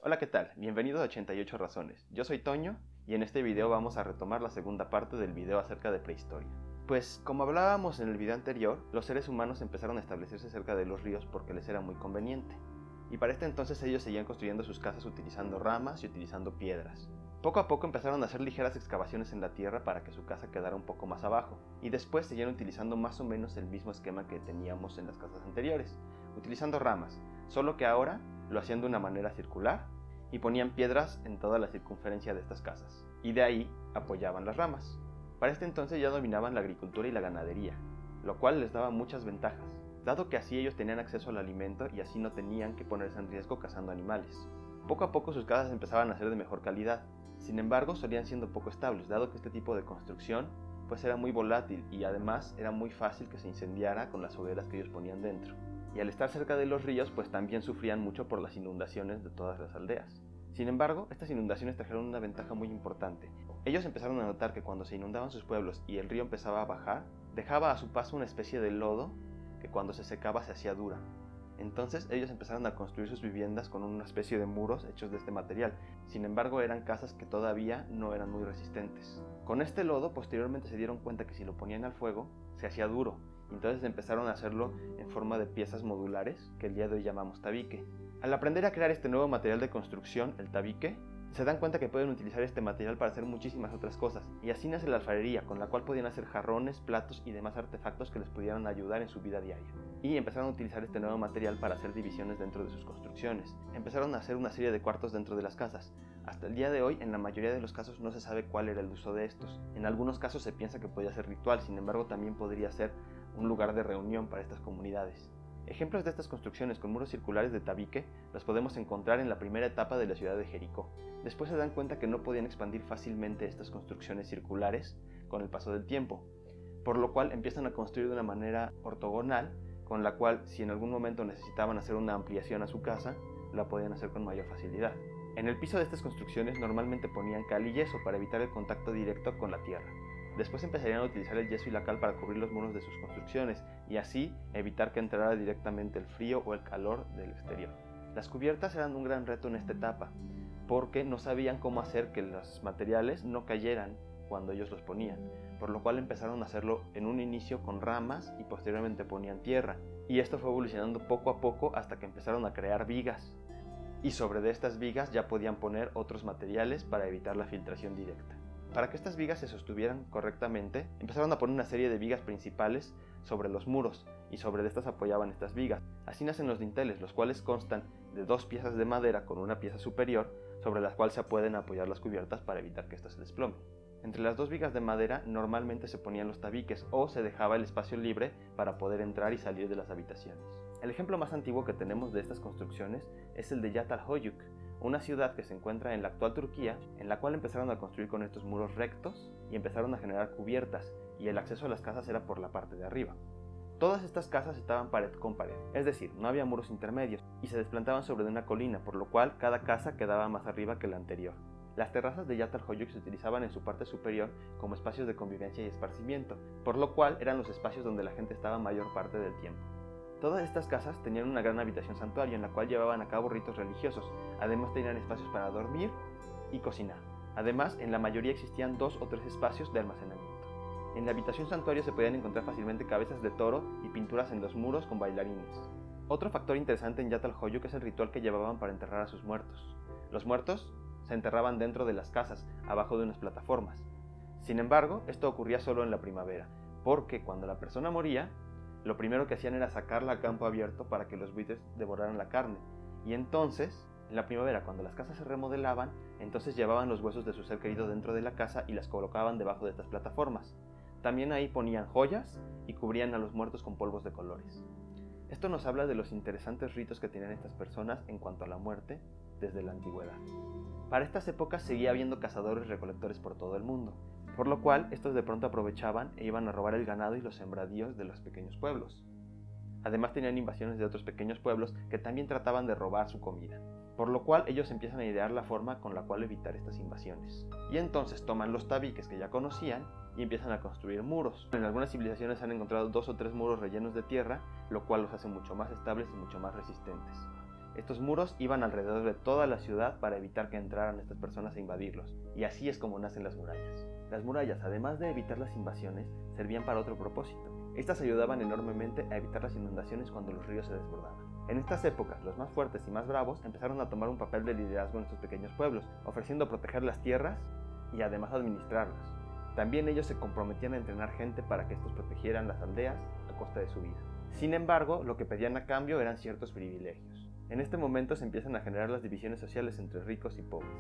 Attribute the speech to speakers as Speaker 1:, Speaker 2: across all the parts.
Speaker 1: Hola, ¿qué tal? Bienvenido a 88 razones. Yo soy Toño y en este video vamos a retomar la segunda parte del video acerca de prehistoria. Pues como hablábamos en el video anterior, los seres humanos empezaron a establecerse cerca de los ríos porque les era muy conveniente. Y para este entonces ellos seguían construyendo sus casas utilizando ramas y utilizando piedras. Poco a poco empezaron a hacer ligeras excavaciones en la tierra para que su casa quedara un poco más abajo, y después siguieron utilizando más o menos el mismo esquema que teníamos en las casas anteriores, utilizando ramas, solo que ahora lo hacían de una manera circular y ponían piedras en toda la circunferencia de estas casas, y de ahí apoyaban las ramas. Para este entonces ya dominaban la agricultura y la ganadería, lo cual les daba muchas ventajas, dado que así ellos tenían acceso al alimento y así no tenían que ponerse en riesgo cazando animales. Poco a poco sus casas empezaban a ser de mejor calidad, sin embargo solían siendo poco estables, dado que este tipo de construcción pues era muy volátil y además era muy fácil que se incendiara con las hogueras que ellos ponían dentro. Y al estar cerca de los ríos pues también sufrían mucho por las inundaciones de todas las aldeas. Sin embargo, estas inundaciones trajeron una ventaja muy importante. Ellos empezaron a notar que cuando se inundaban sus pueblos y el río empezaba a bajar, dejaba a su paso una especie de lodo que cuando se secaba se hacía dura. Entonces ellos empezaron a construir sus viviendas con una especie de muros hechos de este material. Sin embargo, eran casas que todavía no eran muy resistentes. Con este lodo, posteriormente se dieron cuenta que si lo ponían al fuego, se hacía duro. Entonces empezaron a hacerlo en forma de piezas modulares, que el día de hoy llamamos tabique. Al aprender a crear este nuevo material de construcción, el tabique, se dan cuenta que pueden utilizar este material para hacer muchísimas otras cosas, y así nace la alfarería, con la cual podían hacer jarrones, platos y demás artefactos que les pudieran ayudar en su vida diaria. Y empezaron a utilizar este nuevo material para hacer divisiones dentro de sus construcciones. Empezaron a hacer una serie de cuartos dentro de las casas. Hasta el día de hoy, en la mayoría de los casos no se sabe cuál era el uso de estos. En algunos casos se piensa que podía ser ritual, sin embargo también podría ser un lugar de reunión para estas comunidades. Ejemplos de estas construcciones con muros circulares de tabique los podemos encontrar en la primera etapa de la ciudad de Jericó. Después se dan cuenta que no podían expandir fácilmente estas construcciones circulares con el paso del tiempo, por lo cual empiezan a construir de una manera ortogonal, con la cual si en algún momento necesitaban hacer una ampliación a su casa, la podían hacer con mayor facilidad. En el piso de estas construcciones normalmente ponían cal y yeso para evitar el contacto directo con la tierra. Después empezarían a utilizar el yeso y la cal para cubrir los muros de sus construcciones y así evitar que entrara directamente el frío o el calor del exterior. Las cubiertas eran un gran reto en esta etapa, porque no sabían cómo hacer que los materiales no cayeran cuando ellos los ponían, por lo cual empezaron a hacerlo en un inicio con ramas y posteriormente ponían tierra, y esto fue evolucionando poco a poco hasta que empezaron a crear vigas, y sobre de estas vigas ya podían poner otros materiales para evitar la filtración directa. Para que estas vigas se sostuvieran correctamente, empezaron a poner una serie de vigas principales sobre los muros y sobre estas apoyaban estas vigas. Así nacen los dinteles, los cuales constan de dos piezas de madera con una pieza superior sobre las cuales se pueden apoyar las cubiertas para evitar que éstas se desplomen. Entre las dos vigas de madera normalmente se ponían los tabiques o se dejaba el espacio libre para poder entrar y salir de las habitaciones. El ejemplo más antiguo que tenemos de estas construcciones es el de Yatalhoyuk, una ciudad que se encuentra en la actual Turquía, en la cual empezaron a construir con estos muros rectos y empezaron a generar cubiertas, y el acceso a las casas era por la parte de arriba. Todas estas casas estaban pared con pared, es decir, no había muros intermedios, y se desplantaban sobre una colina, por lo cual cada casa quedaba más arriba que la anterior. Las terrazas de Yatalhoyuk se utilizaban en su parte superior como espacios de convivencia y esparcimiento, por lo cual eran los espacios donde la gente estaba mayor parte del tiempo. Todas estas casas tenían una gran habitación santuario en la cual llevaban a cabo ritos religiosos, además tenían espacios para dormir y cocinar. Además, en la mayoría existían 2 o 3 espacios de almacenamiento. En la habitación santuario se podían encontrar fácilmente cabezas de toro y pinturas en los muros con bailarines. Otro factor interesante en Yatalhoyuk es el ritual que llevaban para enterrar a sus muertos. Los muertos se enterraban dentro de las casas, abajo de unas plataformas. Sin embargo, esto ocurría solo en la primavera, porque cuando la persona moría, lo primero que hacían era sacarla a campo abierto para que los buitres devoraran la carne. Y entonces, en la primavera, cuando las casas se remodelaban, entonces llevaban los huesos de su ser querido dentro de la casa y las colocaban debajo de estas plataformas. También ahí ponían joyas y cubrían a los muertos con polvos de colores. Esto nos habla de los interesantes ritos que tenían estas personas en cuanto a la muerte desde la antigüedad. Para estas épocas seguía habiendo cazadores y recolectores por todo el mundo, por lo cual estos de pronto aprovechaban e iban a robar el ganado y los sembradíos de los pequeños pueblos. Además tenían invasiones de otros pequeños pueblos que también trataban de robar su comida, por lo cual ellos empiezan a idear la forma con la cual evitar estas invasiones. Y entonces toman los tabiques que ya conocían y empiezan a construir muros. En algunas civilizaciones han encontrado 2 o 3 muros rellenos de tierra, lo cual los hace mucho más estables y mucho más resistentes. Estos muros iban alrededor de toda la ciudad para evitar que entraran estas personas a invadirlos, y así es como nacen las murallas. Las murallas, además de evitar las invasiones, servían para otro propósito. Estas ayudaban enormemente a evitar las inundaciones cuando los ríos se desbordaban. En estas épocas, los más fuertes y más bravos empezaron a tomar un papel de liderazgo en estos pequeños pueblos, ofreciendo proteger las tierras y además administrarlas. También ellos se comprometían a entrenar gente para que estos protegieran las aldeas a costa de su vida. Sin embargo, lo que pedían a cambio eran ciertos privilegios. En este momento se empiezan a generar las divisiones sociales entre ricos y pobres.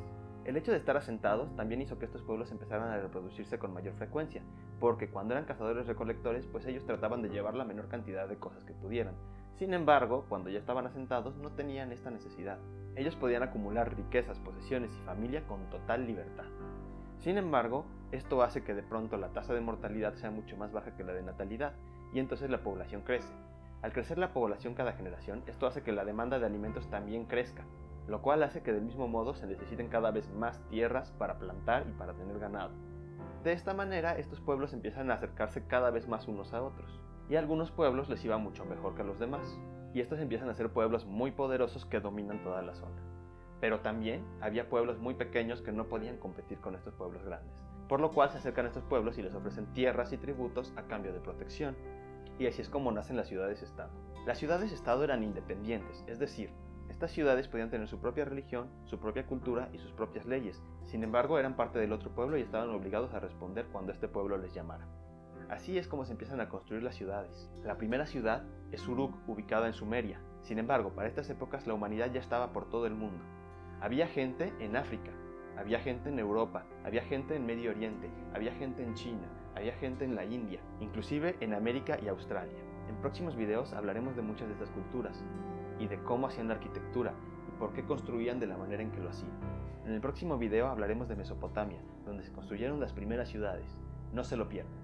Speaker 1: El hecho de estar asentados también hizo que estos pueblos empezaran a reproducirse con mayor frecuencia, porque cuando eran cazadores-recolectores, pues ellos trataban de llevar la menor cantidad de cosas que pudieran. Sin embargo, cuando ya estaban asentados, no tenían esta necesidad. Ellos podían acumular riquezas, posesiones y familia con total libertad. Sin embargo, esto hace que de pronto la tasa de mortalidad sea mucho más baja que la de natalidad, y entonces la población crece. Al crecer la población cada generación, esto hace que la demanda de alimentos también crezca, lo cual hace que del mismo modo se necesiten cada vez más tierras para plantar y para tener ganado. De esta manera, estos pueblos empiezan a acercarse cada vez más unos a otros, y a algunos pueblos les iba mucho mejor que a los demás, y estos empiezan a ser pueblos muy poderosos que dominan toda la zona. Pero también había pueblos muy pequeños que no podían competir con estos pueblos grandes, por lo cual se acercan a estos pueblos y les ofrecen tierras y tributos a cambio de protección, y así es como nacen las ciudades-estado. Las ciudades-estado eran independientes, es decir, estas ciudades podían tener su propia religión, su propia cultura y sus propias leyes. Sin embargo, eran parte del otro pueblo y estaban obligados a responder cuando este pueblo les llamara. Así es como se empiezan a construir las ciudades. La primera ciudad es Uruk, ubicada en Sumeria. Sin embargo, para estas épocas la humanidad ya estaba por todo el mundo. Había gente en África, había gente en Europa, había gente en Medio Oriente, había gente en China, había gente en la India, inclusive en América y Australia. En próximos videos hablaremos de muchas de estas culturas, y de cómo hacían la arquitectura, y por qué construían de la manera en que lo hacían. En el próximo video hablaremos de Mesopotamia, donde se construyeron las primeras ciudades. No se lo pierdan.